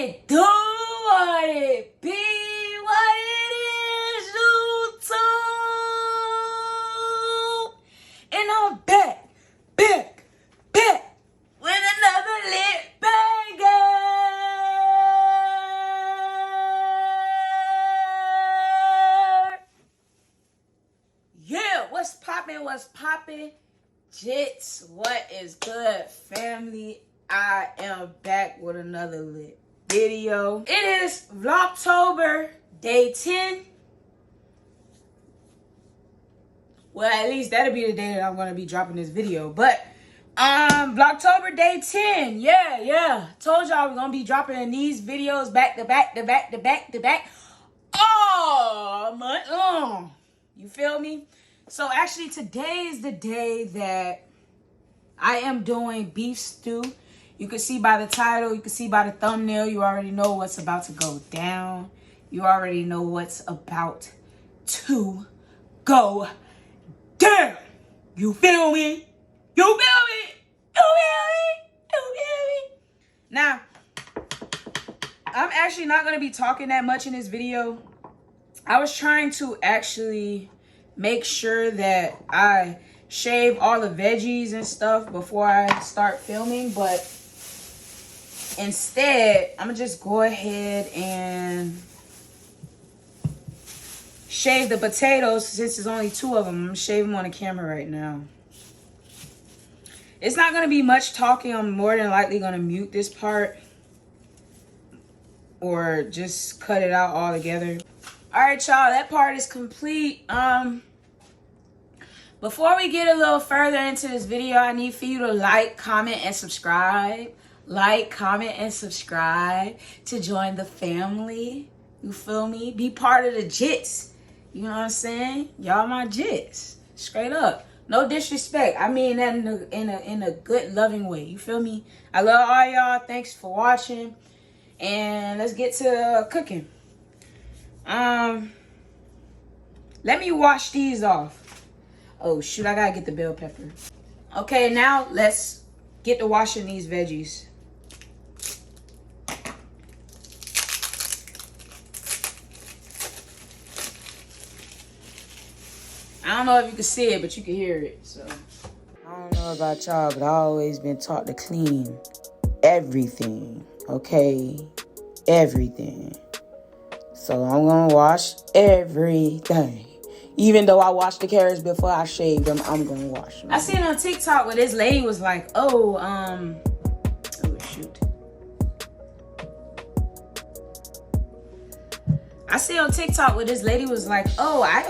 it do, what it be, what it is, YouTube. And I'm back with another lit banger. Yeah, what's poppin'? Jits, what is good, family? I am back with another lit video. It is Vlogtober, day 10. Well, at least that'll be the day that I'm gonna be dropping this video. But Vlogtober day 10. Yeah. Told y'all we're gonna be dropping these videos back to back all month long. You feel me? So actually today is the day that I am doing beef stew. You can see by the title, you can see by the thumbnail, you already know what's about to go down. You already know what's about to go down. You feel me? You feel me? Now, I'm actually not going to be talking that much in this video. I was trying to actually make sure that I shave all the veggies and stuff before I start filming, but instead, I'm going to just go ahead and shave the potatoes since there's only 2 of them. I'm going to shave them on the camera right now. It's not going to be much talking. I'm more than likely going to mute this part or just cut it out altogether. All right, y'all, that part is complete. Before we get a little further into this video, I need for you to like, comment, and subscribe. Like, comment, and subscribe to join the family. You feel me? Be part of the jits. You know what I'm saying? Y'all my jits. Straight up. No disrespect. I mean that in a good, loving way. You feel me? I love all y'all. Thanks for watching. And let's get to cooking. Let me wash these off. Oh, shoot. I gotta get the bell pepper. Okay, now let's get to washing these veggies. I don't know if you can see it, but you can hear it. So I don't know about y'all, but I always been taught to clean everything. Okay, everything. So I'm gonna wash everything. Even though I washed the carrots before I shaved them, I'm gonna wash them. I seen on TikTok where this lady was like, oh shoot. I see on TikTok where this lady was like, oh, I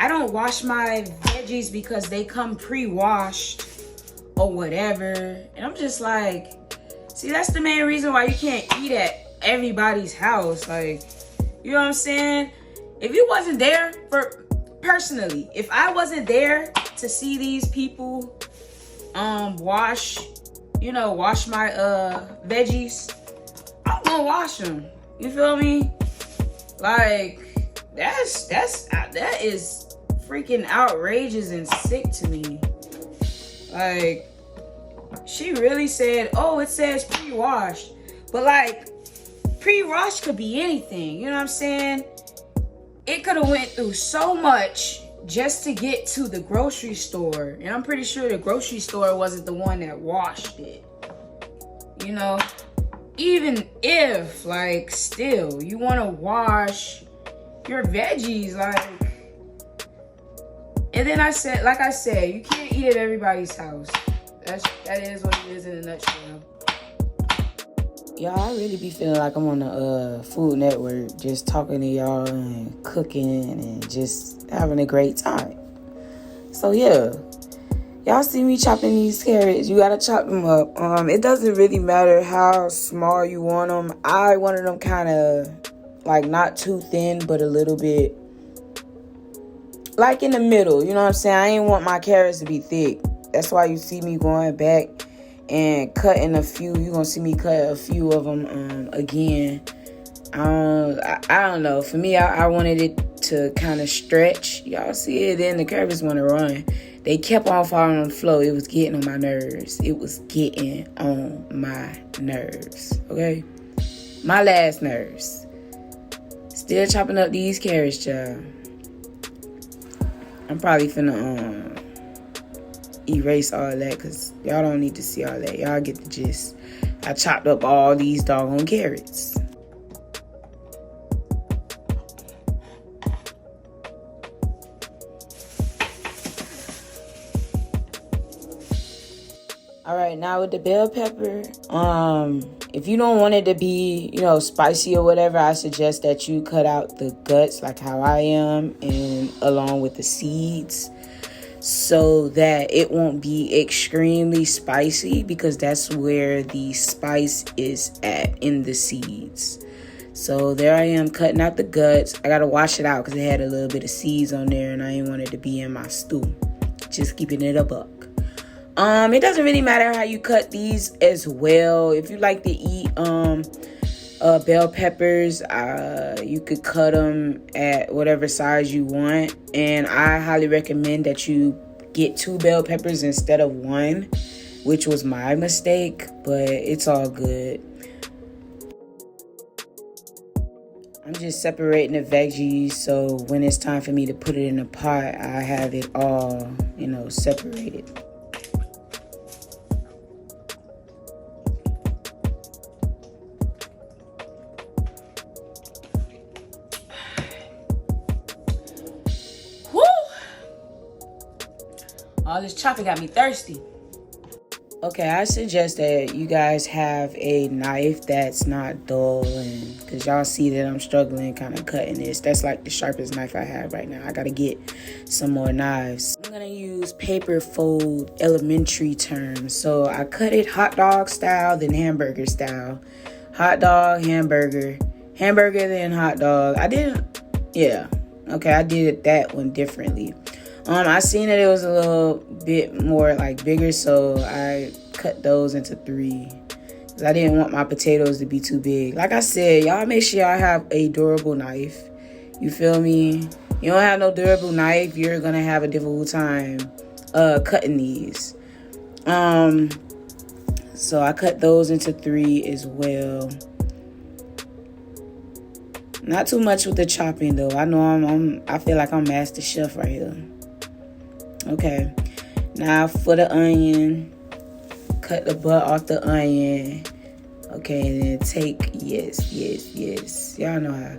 don't wash my veggies because they come pre-washed or whatever. And I'm just like, see, that's the main reason why you can't eat at everybody's house. Like, you know what I'm saying? If you wasn't there personally, if I wasn't there to see these people wash my veggies, I'm gonna wash them. You feel me? Like, that is freaking outrageous and sick to me. Like, she really said, oh, it says pre-washed. But like, pre-washed could be anything. You know what I'm saying? It could have went through so much just to get to the grocery store. And I'm pretty sure the grocery store wasn't the one that washed it. You know? Even if, like, still, you want to wash your veggies, like. And then like I said, you can't eat at everybody's house. That is what it is in a nutshell. Y'all, I really be feeling like I'm on the Food Network, just talking to y'all and cooking and just having a great time. So yeah, y'all see me chopping these carrots. You gotta chop them up. It doesn't really matter how small you want them. I wanted them kind of like not too thin, but a little bit like in the middle. You know what I'm saying? I ain't want my carrots to be thick. That's why you see me going back and cutting a few. You're going to see me cut a few of them again. I don't know. For me, I wanted it to kind of stretch. Y'all see it? Then the carrots want to run. They kept on falling on the floor. It was getting on my nerves. Okay? My last nerves. Still chopping up these carrots, y'all. I'm probably finna erase all that because y'all don't need to see all that. Y'all get the gist. I chopped up all these doggone carrots. All right, now with the bell pepper, if you don't want it to be, you know, spicy or whatever, I suggest that you cut out the guts like how I am, and along with the seeds, so that it won't be extremely spicy, because that's where the spice is at, in the seeds. So there I am cutting out the guts. I gotta wash it out because it had a little bit of seeds on there and I didn't want it to be in my stew. Just keeping it a buck. It doesn't really matter how you cut these as well. If you like to eat bell peppers, you could cut them at whatever size you want. And I highly recommend that you get 2 bell peppers instead of 1, which was my mistake, but it's all good. I'm just separating the veggies, so when it's time for me to put it in a pot, I have it all, you know, separated. All this chopping got me thirsty. Okay, I suggest that you guys have a knife that's not dull, and because y'all see that I'm struggling kind of cutting this. That's like the sharpest knife I have right now. I gotta get some more knives. I'm gonna use paper fold elementary terms. So I cut it hot dog style, then hamburger style. Hot dog, hamburger, hamburger, then hot dog. I did that one differently. I seen that it was a little bit more like bigger, so I cut those into 3. Cause I didn't want my potatoes to be too big. Like I said, y'all make sure y'all have a durable knife. You feel me? You don't have no durable knife, you're gonna have a difficult time cutting these. So I cut those into 3 as well. Not too much with the chopping though. I know I feel like I'm master chef right here. Okay, now for the onion, cut the butt off the onion. Okay, and then take, yes, y'all know how.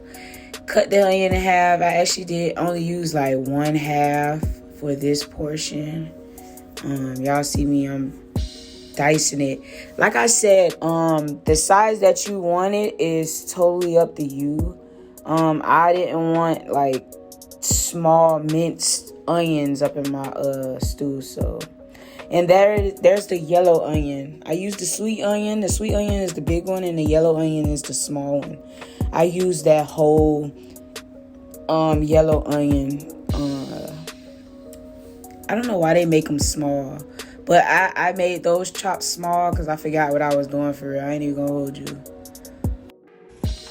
Cut the onion in half. I actually did only use like 1/2 for this portion. Y'all see me, I'm dicing it. Like I said, the size that you want it is totally up to you. I didn't want like small minced onions up in my stew, so. And there's the yellow onion. I use the sweet onion. The sweet onion is the big one, and the yellow onion is the small one. I use that whole yellow onion. I don't know why they make them small, but I made those chopped small because I forgot what I was doing for real. I ain't even gonna hold you.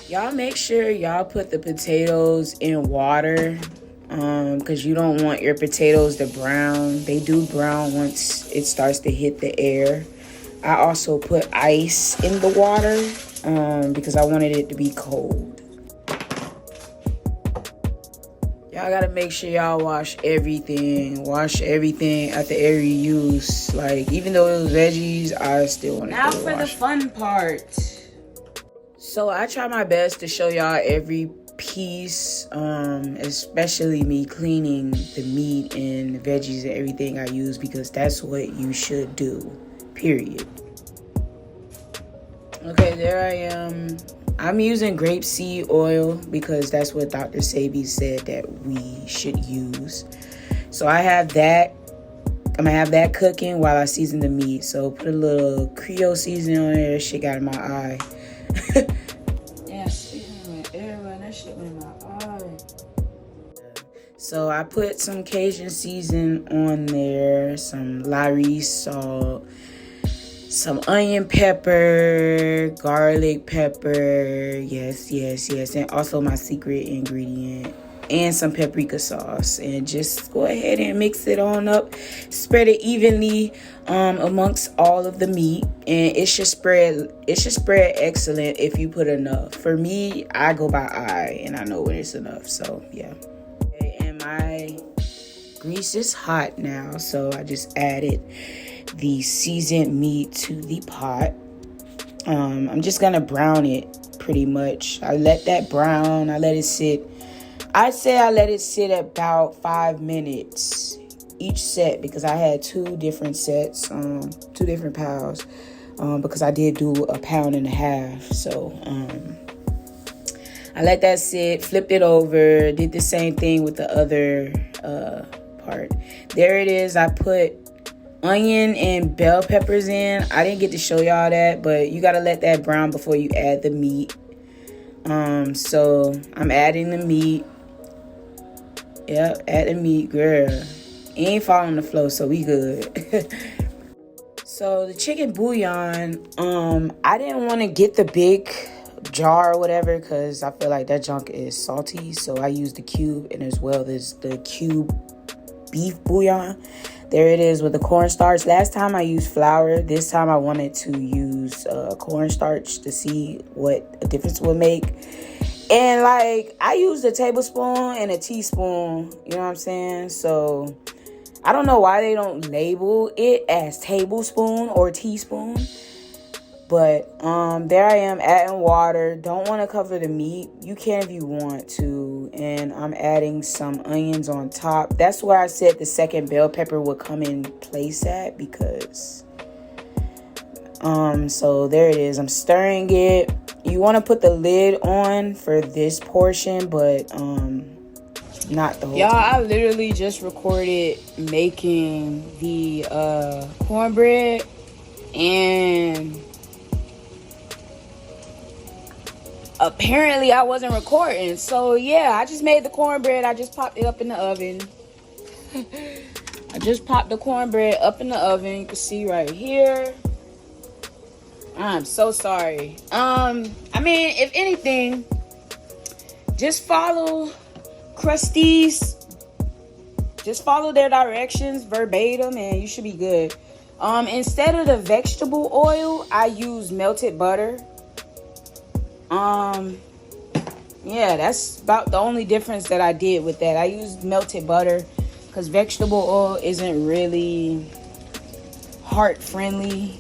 Y'all make sure y'all put the potatoes in water, because you don't want your potatoes to brown. They do brown once it starts to hit the air. I also put ice in the water because I wanted it to be cold. Y'all gotta make sure y'all wash everything. Wash everything after every use. Like, even though it was veggies, I still want to wash. Now for the fun part. So I try my best to show y'all every piece, especially me cleaning the meat and the veggies and everything I use, because that's what you should do, period. Okay, there I am. I'm using grapeseed oil because that's what Dr. Sebi said that we should use. So I have that. I'm gonna have that cooking while I season the meat. So put a little Creole seasoning on there. That shit got in my eye. So I put some Cajun season on there, some Larie salt, some onion pepper, garlic pepper, yes, and also my secret ingredient, and some paprika sauce, and just go ahead and mix it on up. Spread it evenly amongst all of the meat, and it should spread excellent if you put enough. For me, I go by eye, and I know when it's enough. So yeah. Okay, and my grease is hot now, so I just added the seasoned meat to the pot. I'm just gonna brown it pretty much. I let that brown. I let it sit. I'd say I let it sit about 5 minutes each set, because I had 2 different sets, 2 different pounds, because I did do a 1.5 pounds. So I let that sit, flipped it over, did the same thing with the other part. There it is. I put onion and bell peppers in. I didn't get to show y'all that, but you gotta let that brown before you add the meat. So I'm adding the meat. Yep, add the meat, girl. It ain't falling on the floor, so we good. So the chicken bouillon, I didn't want to get the big jar or whatever, because I feel like that junk is salty. So I used the cube, and as well as the cube beef bouillon. There it is with the cornstarch. Last time I used flour. This time I wanted to use cornstarch to see what a difference would make. And like, I used a tablespoon and a teaspoon, you know what I'm saying? So I don't know why they don't label it as tablespoon or teaspoon. But there I am adding water. Don't want to cover the meat. You can if you want to. And I'm adding some onions on top. That's where I said the second bell pepper would come in place at, because so there it is. I'm stirring it. You want to put the lid on for this portion, but not the whole Y'all, time. I literally just recorded making the cornbread, and apparently I wasn't recording. So yeah, I just made the cornbread. I just popped it up in the oven. I just popped the cornbread up in the oven. You can see right here. I'm so sorry. I mean, if anything, just follow Krusty's. Just follow their directions verbatim, and you should be good. Instead of the vegetable oil, I use melted butter. Yeah, that's about the only difference that I did with that. I used melted butter because vegetable oil isn't really heart friendly.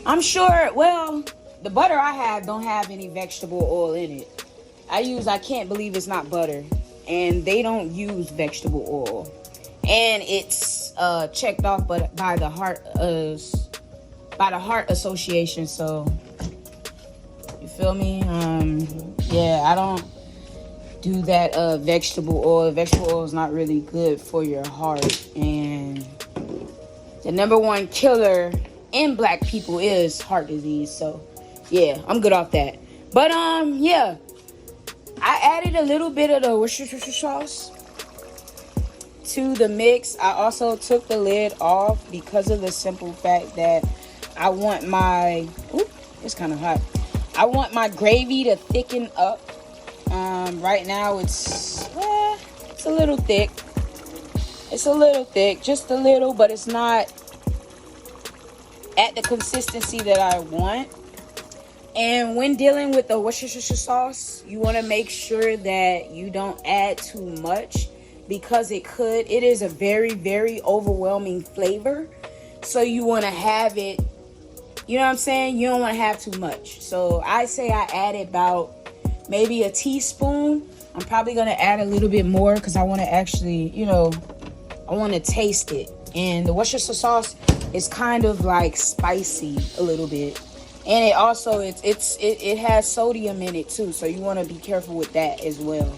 I'm sure, well, the butter I have don't have any vegetable oil in it. I can't believe it's not butter, and they don't use vegetable oil, and it's checked off by the heart association. So you feel me? Yeah, I don't do that vegetable oil. Vegetable oil is not really good for your heart, and the #1 killer in black people is heart disease. So yeah, I'm good off that. But yeah, I added a little bit of the Worcestershire Sauce to the mix. I also took the lid off because of the simple fact that I want my, it's kind of hot. I want my gravy to thicken up. Right now it's a little thick. It's a little thick, just a little, but it's not at the consistency that I want. And when dealing with the Worcestershire sauce, you want to make sure that you don't add too much, because it is a very, very overwhelming flavor. So you want to have it, you know what I'm saying? You don't want to have too much. So I say I added about maybe a teaspoon. I'm probably going to add a little bit more because I want to actually, I want to taste it. And the Worcestershire sauce is kind of like spicy a little bit. And it also, it has sodium in it too. So you want to be careful with that as well.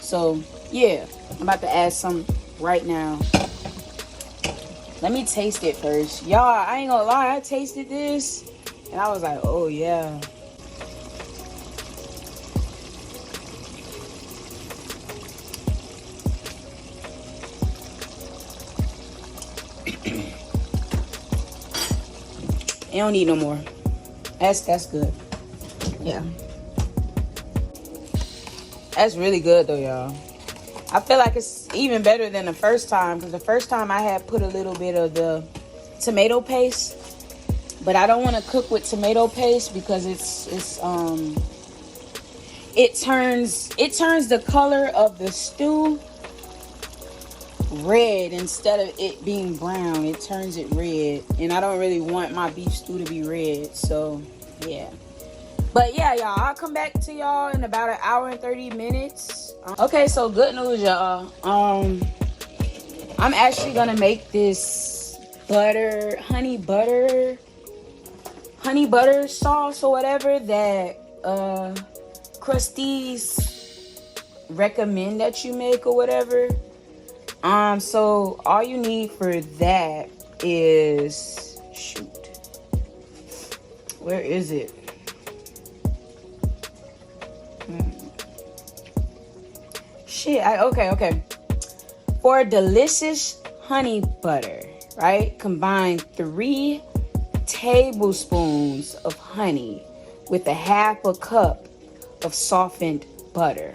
So yeah, I'm about to add some right now. Let me taste it first. Y'all, I ain't gonna lie, I tasted this and I was like, oh yeah. It don't need no more. That's good. Yeah. That's really good though, y'all. I feel like it's even better than the first time, because the first time I had put a little bit of the tomato paste, but I don't want to cook with tomato paste because it turns the color of the stew red instead of it being brown. It turns it red, and I don't really want my beef stew to be red. So yeah. But yeah, y'all, I'll come back to y'all in about 1 hour and 30 minutes. Okay, so good news, y'all. I'm actually gonna make this honey butter sauce or whatever that Krusty's recommend that you make or whatever. So all you need for that is, shoot, where is it? Okay. For a delicious honey butter, right? Combine 3 tablespoons of honey with 1/2 cup of softened butter.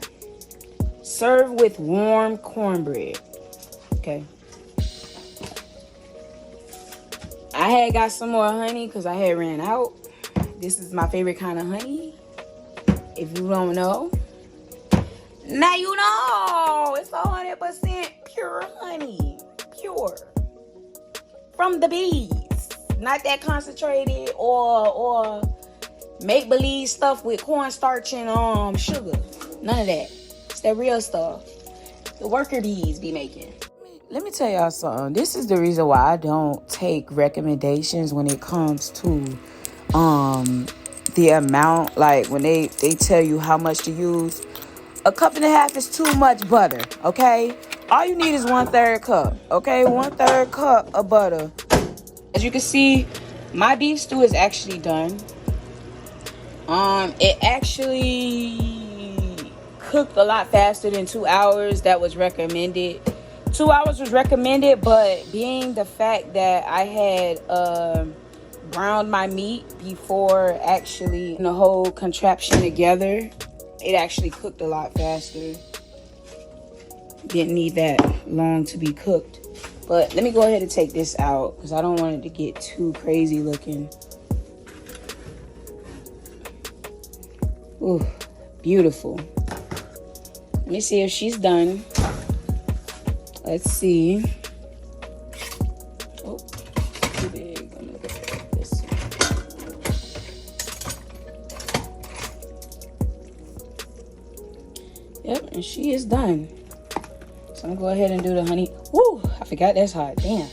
Serve with warm cornbread. Okay. I had got some more honey because I had ran out. This is my favorite kind of honey. If you don't know, now you know. It's 100% pure honey. Pure. From the bees. Not that concentrated or make-believe stuff with cornstarch and sugar. None of that. It's that real stuff the worker bees be making. Let me tell y'all something. This is the reason why I don't take recommendations when it comes to the amount. Like when they tell you how much to use. 1.5 cups is too much butter, okay? All you need is 1/3 cup, okay? 1/3 cup of butter. As you can see, my beef stew is actually done. It actually cooked a lot faster than 2 hours. That was recommended. 2 hours was recommended, but being the fact that I had browned my meat before actually the whole contraption together, it actually cooked a lot faster. Didn't need that long to be cooked. But let me go ahead and take this out because I don't want it to get too crazy looking. Ooh, beautiful. Let me see if she's done. Let's see. Oh, too big. I'm gonna go like this. Yep, and she is done. So I'm gonna go ahead and do the honey. Woo! I forgot that's hot. Damn.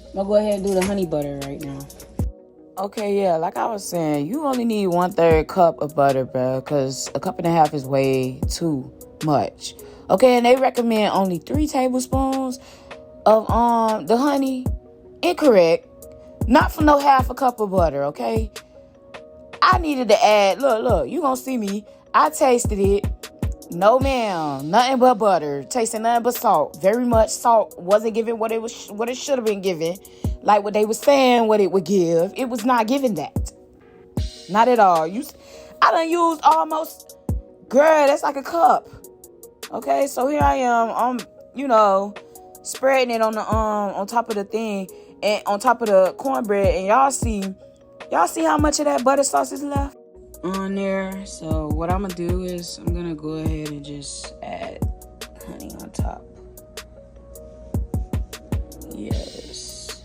I'm gonna go ahead and do the honey butter right now. Okay, yeah, like I was saying, you only need 1/3 cup of butter, bro, because 1.5 cups is way too much. Okay, and they recommend only 3 tablespoons of the honey. Incorrect. Not for no 1/2 cup of butter, okay? I needed to add, look, you gonna see me. I tasted it. No, ma'am. Nothing but butter. Tasting nothing but salt. Very much salt. Wasn't giving what it should have been given. Like what they were saying what it would give. It was not giving that. Not at all. I done used almost, girl, that's like a cup. Okay, so here I am. I'm, spreading it on the on top of the thing and on top of the cornbread, and y'all see how much of that butter sauce is left on there. So what I'm gonna do is I'm gonna go ahead and just add honey on top. Yes,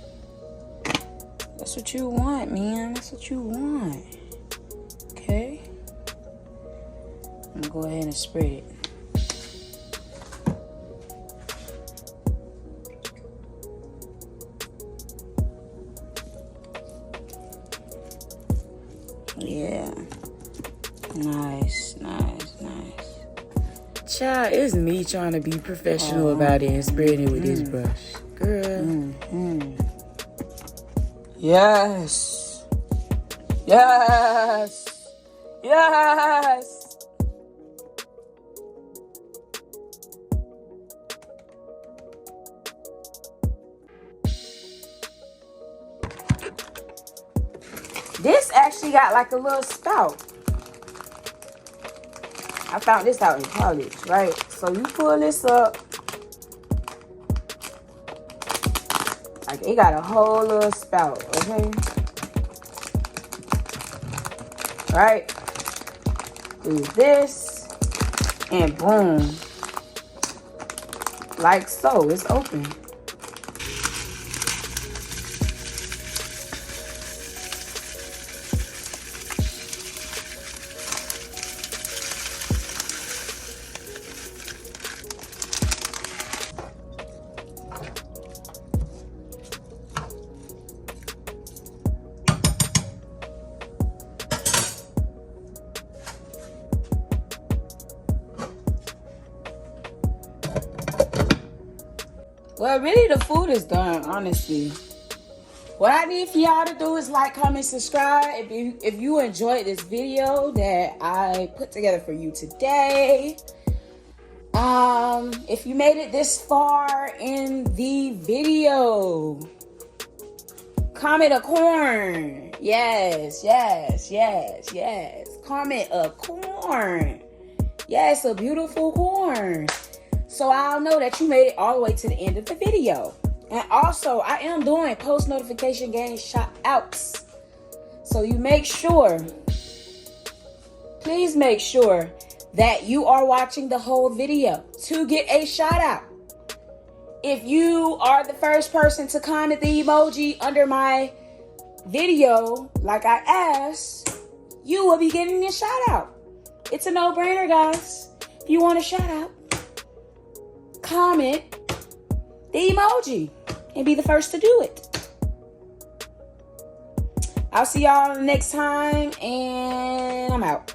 that's what you want, man. That's what you want. Okay, I'm gonna go ahead and spread it. Yeah. Nice. Child, it's me trying to be professional about it and spreading it with this brush. Girl. Yes. This actually got like a little spout. I found this out in college, right? So you pull this up. Like, it got a whole little spout, okay? Right? Do this. And boom. Like so. It's open. Well, really, the food is done, honestly. What I need for y'all to do is like, comment, subscribe. If you enjoyed this video that I put together for you today. If you made it this far in the video, comment a corn. Yes, yes, yes, yes. Comment a corn. Yes, a beautiful corn. So I'll know that you made it all the way to the end of the video. And also, I am doing post notification game shout outs. So you make sure, please make sure that you are watching the whole video to get a shout out. If you are the first person to comment the emoji under my video, like I asked, you will be getting a shout out. It's a no-brainer, guys. If you want a shout out, comment the emoji and be the first to do it. I'll see y'all next time, and I'm out.